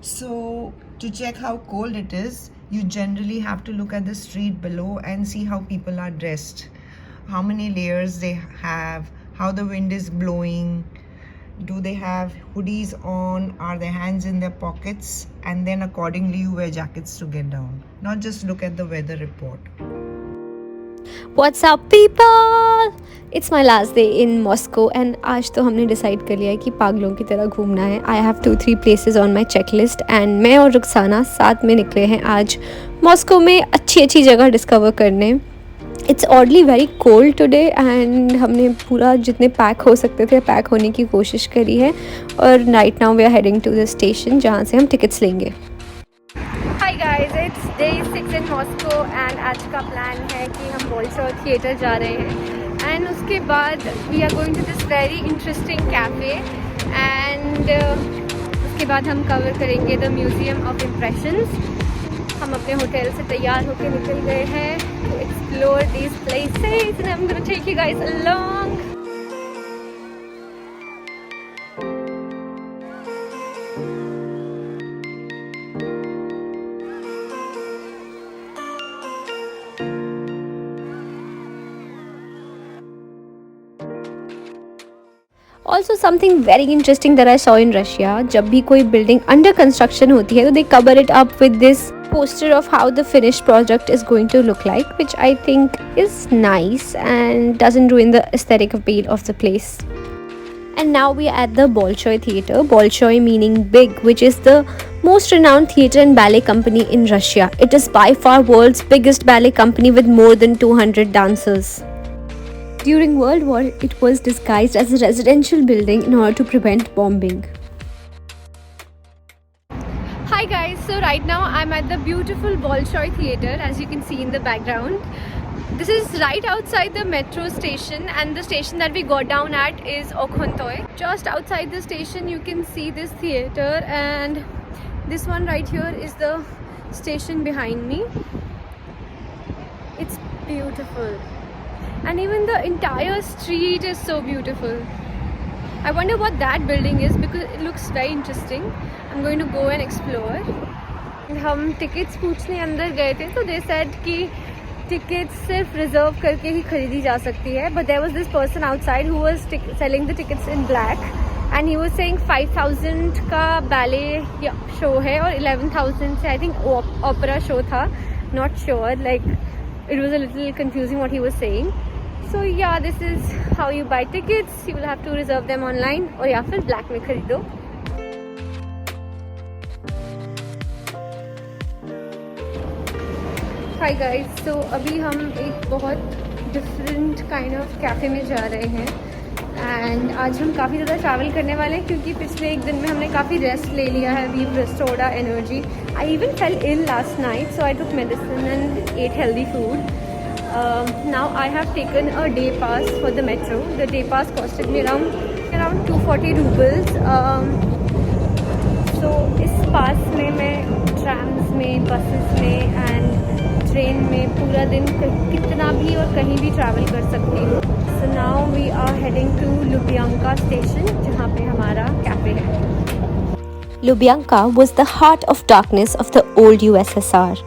So to check how cold it is, you generally have to look at the street below and see how people are dressed, how many layers they have, how the wind is blowing, do they have hoodies on, are their hands in their pockets, and then accordingly you wear jackets to get down, not just look at the weather report. What's up people? It's my last day in Moscow and आज तो हमने decide कर लिया है कि पागलों की तरह घूमना है. I have 2-3 places on my checklist and मैं और रुखसाना साथ में निकले हैं आज मॉस्को में अच्छी अच्छी जगह डिस्कवर करने. It's oddly very cold today and हमने पूरा जितने पैक हो सकते थे पैक होने की कोशिश करी है और right now we are heading to the station जहाँ से हम टिकट्स लेंगे. Hi guys, it's day 6 in Moscow and आज का प्लान है कि हम बोल्शॉय थिएटर जा रहे हैं and उसके बाद we are going to this very interesting cafe and उसके बाद हम कवर करेंगे the Museum of Impressions. हम अपने होटल से तैयार होकर निकल गए हैं to explore these places and I'm going to take you guys along. Also something very interesting that I saw in Russia, जब भी कोई building under construction होती है तो they cover it up with this poster of how the finished project is going to look like, which I think is nice and doesn't ruin the aesthetic appeal of the place. And now we are at the Bolshoi Theatre, Bolshoi meaning big, which is the most renowned theatre and ballet company in Russia. It is by far world's biggest ballet company with more than 200 dancers. During World War, it was disguised as a residential building in order to prevent bombing. Hi guys, so right now I'm at the beautiful Bolshoi Theatre, as you can see in the background. This is right outside the metro station and the station that we got down at is Okhontoy. Just outside the station you can see this theatre and this one right here is the station behind me. It's beautiful. And even the entire street is so beautiful. I wonder what that building is because it looks very interesting. I'm going to go and explore. हम tickets पूछने अंदर गए थे तो they said कि tickets सिर्फ reserve करके ही खरीदी जा सकती है. But there was this person outside who was selling the tickets in black and he was saying 5,000 का ballet show है और 11,000 से I think opera show था. Not sure, like it was a little confusing what he was saying. So yeah, this is how you buy tickets. You will have to reserve them online or या फिर black में खरीदो. Hi guys, so अभी हम एक बहुत different kind of cafe में जा रहे हैं and आज हम काफ़ी ज़्यादा travel करने वाले हैं क्योंकि पिछले एक दिन में हमने काफ़ी rest ले लिया है. We've restored our energy. I even fell ill last night, so I took medicine and ate healthy food. Now I have taken a day pass for the metro. The day pass costed me around 240 rubles. So इस पास में मैं trams में, buses में and train में पूरा दिन कितना भी और कहीं भी travel कर सकती हूँ. So now we are heading to Lubyanka station जहाँ पे हमारा cafe है. Lubyanka was the heart of darkness of the old USSR,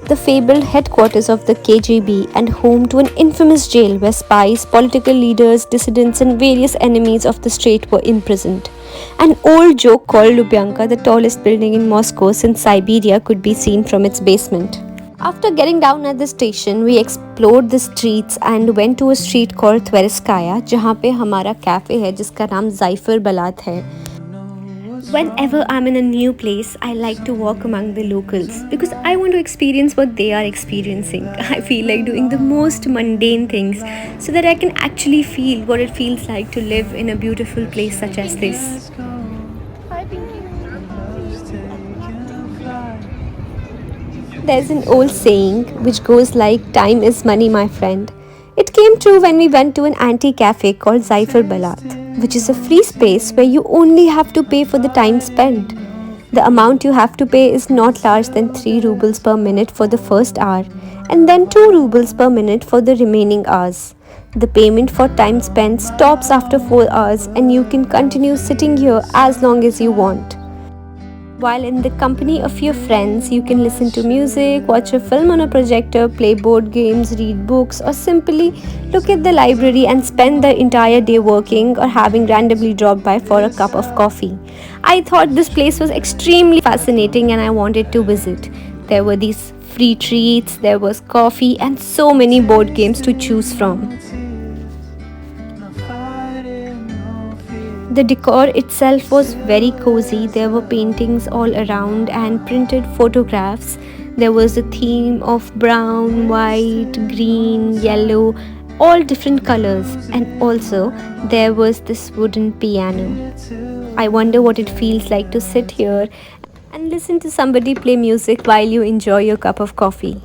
the fabled headquarters of the KGB and home to an infamous jail where spies, political leaders, dissidents and various enemies of the state were imprisoned. An old joke called Lubyanka the tallest building in Moscow since Siberia could be seen from its basement. After getting down at the station, we explored the streets and went to a street called Tverskaya, जहाँ पे हमारा cafe है जिसका नाम Zyfer Balat है. Whenever I'm in a new place, I like to walk among the locals because I want to experience what they are experiencing. I feel like doing the most mundane things so that I can actually feel what it feels like to live in a beautiful place such as this. Hi, Pinky. There's an old saying which goes like, time is money, my friend. It came true when we went to an antique cafe called Zyfer Balat, which is a free space where you only have to pay for the time spent. The amount you have to pay is not large than 3 rubles per minute for the first hour and then 2 rubles per minute for the remaining hours. The payment for time spent stops after 4 hours and you can continue sitting here as long as you want. While in the company of your friends, you can listen to music, watch a film on a projector, play board games, read books, or simply look at the library and spend the entire day working or having randomly dropped by for a cup of coffee. I thought this place was extremely fascinating and I wanted to visit. There were these free treats, there was coffee, and so many board games to choose from. The decor itself was very cozy. There were paintings all around and printed photographs. There was a theme of brown, white, green, yellow, all different colors. And also, there was this wooden piano. I wonder what it feels like to sit here and listen to somebody play music while you enjoy your cup of coffee.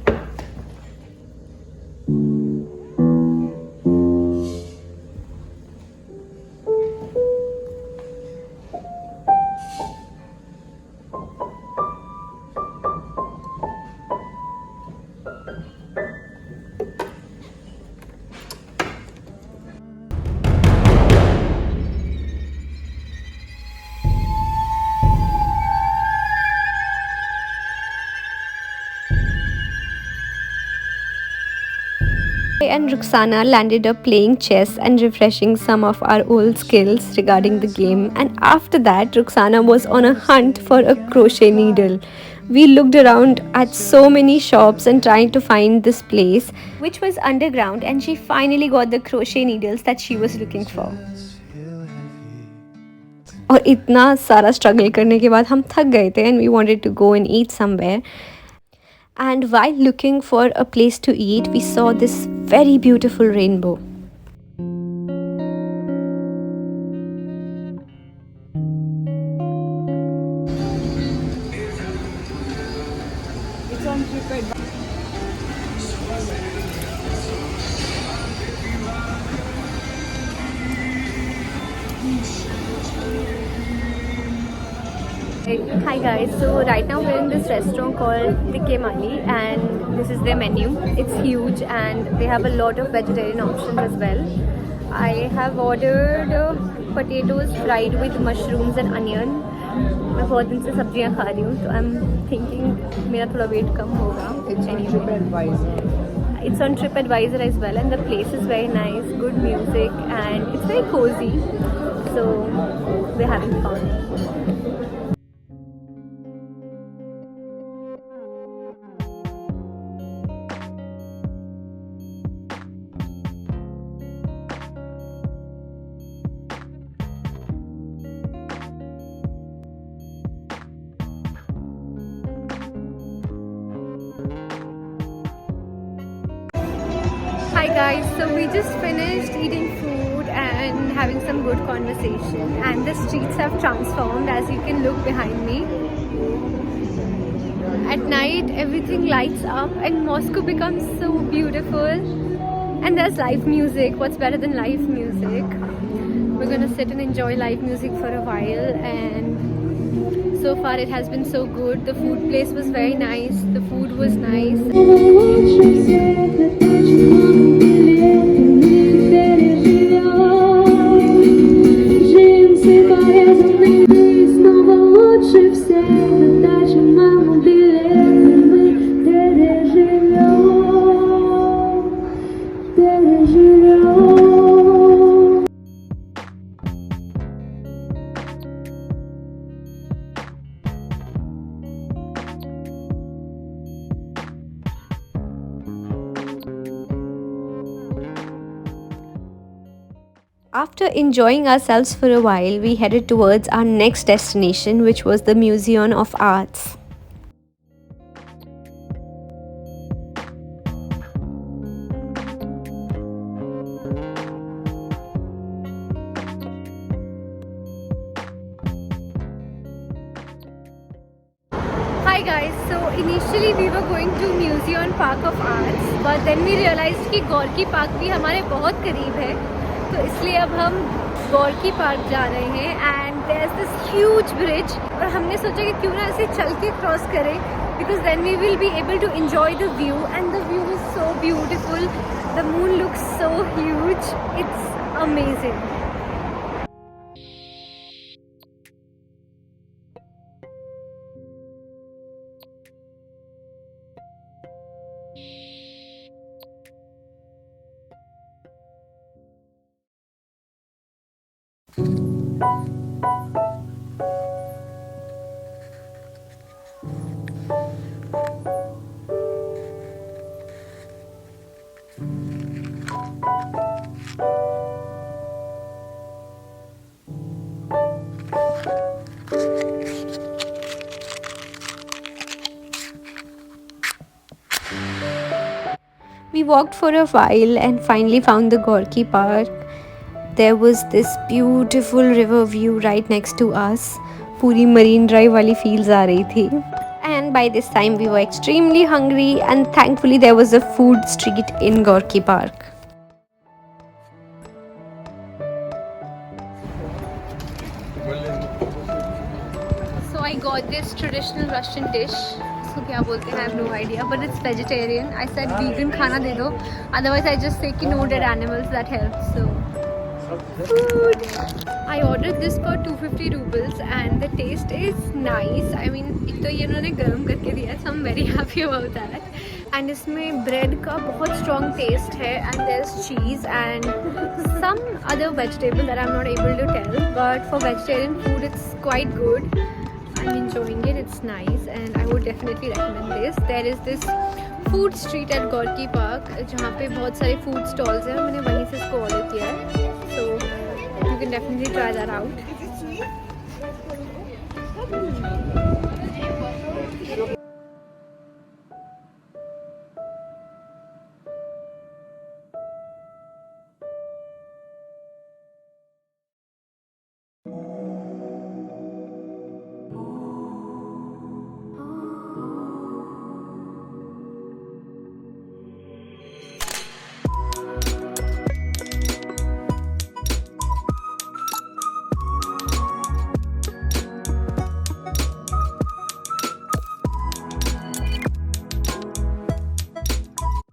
I and Ruxana landed up playing chess and refreshing some of our old skills regarding the game. And after that, Ruxana was on a hunt for a crochet needle. We looked around at so many shops and trying to find this place, which was underground, and she finally got the crochet needles that she was looking for. और इतना सारा struggle करने के बाद हम थक गए थे and we wanted to go and eat somewhere. And while looking for a place to eat, we saw this very beautiful rainbow. It's on TripAdvisor. Hi guys, so right now we're in this restaurant called Tikke Mali and this is their menu. It's huge and they have a lot of vegetarian options as well. I have ordered potatoes fried with mushrooms and onion. मैं बहुत दिन से सब्जियां खा रही हूँ तो I'm thinking मेरा थोड़ा weight कम होगा. It's on TripAdvisor. It's on TripAdvisor as well and the place is very nice, good music and it's very cozy. So we're having fun. Hi guys, so we just finished eating food and having some good conversation and the streets have transformed as you can look behind me. At night everything lights up and Moscow becomes so beautiful and there's live music. What's better than live music? We're gonna sit and enjoy live music for a while and so far it has been so good. The food place was very nice, the food was nice. After enjoying ourselves for a while, we headed towards our next destination, which was the Museum of Arts. Hi guys, so initially we were going to Museum Park of Arts, but then we realized कि Gorky Park भी हमारे बहुत करीब है, तो इसलिए अब हम Gorky Park जा रहे हैं and there's this huge bridge और हमने सोचा कि क्यों ना ऐसे चल के क्रॉस करें because then we will be able to enjoy the view and the view is so beautiful. The moon looks so huge. It's amazing. We walked for a while and finally found the Gorky Park. There was this beautiful river view right next to us. पूरी Marine Drive वाली feels आ रही थी. And by this time we were extremely hungry, and thankfully there was a food street in Gorky Park. So I got this traditional Russian dish. इसको क्या बोलते हैं? I have no idea, but it's vegetarian. I said vegan खाना दे दो. Otherwise I just say कि no dead animals, that helps. So food. I ordered this for 250 rubles and the taste is nice. I mean, एक तो ये उन्होंने गर्म करके दिया, so I'm very happy about that. And इसमें bread का बहुत strong taste है, and there's cheese and some other vegetable that I'm not able to tell. But for vegetarian food, it's quite good. I'm enjoying it. It's nice, and I would definitely recommend this. There is this food street at Gorky Park, जहाँ पे बहुत सारे food stalls हैं. मैंने वहीं से इसको order किया है. So you can definitely try that out.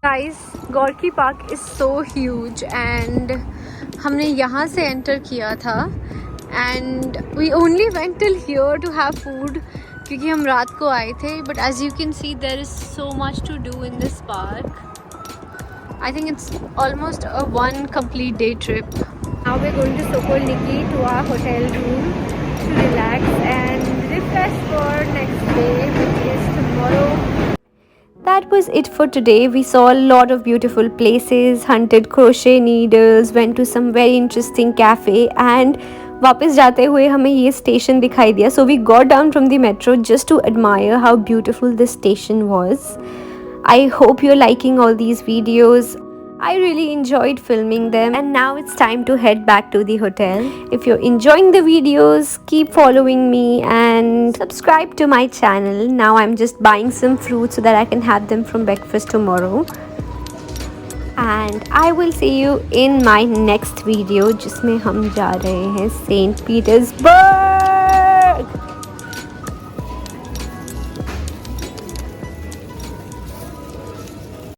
Guys, Gorky Park is so huge and हमने यहाँ से enter किया था and we only went till here to have food क्योंकि हम रात को आए थे. But as you can see, there is so much to do in this park. I think it's almost a one complete day trip. Now we're going to Sokol Niki to our hotel room to relax and refresh for next day, which is tomorrow. That was it for today. We saw a lot of beautiful places, hunted crochet needles, went to some very interesting cafe, and वापस जाते हुए हमें ये station दिखाई दिया. So we got down from the metro just to admire how beautiful this station was. I hope you're liking all these videos. I really enjoyed filming them, and now it's time to head back to the hotel. If you're enjoying the videos, keep following me and subscribe to my channel. Now I'm just buying some fruits so that I can have them from breakfast tomorrow. And I will see you in my next video जिसमें हम जा रहे हैं St. Petersburg.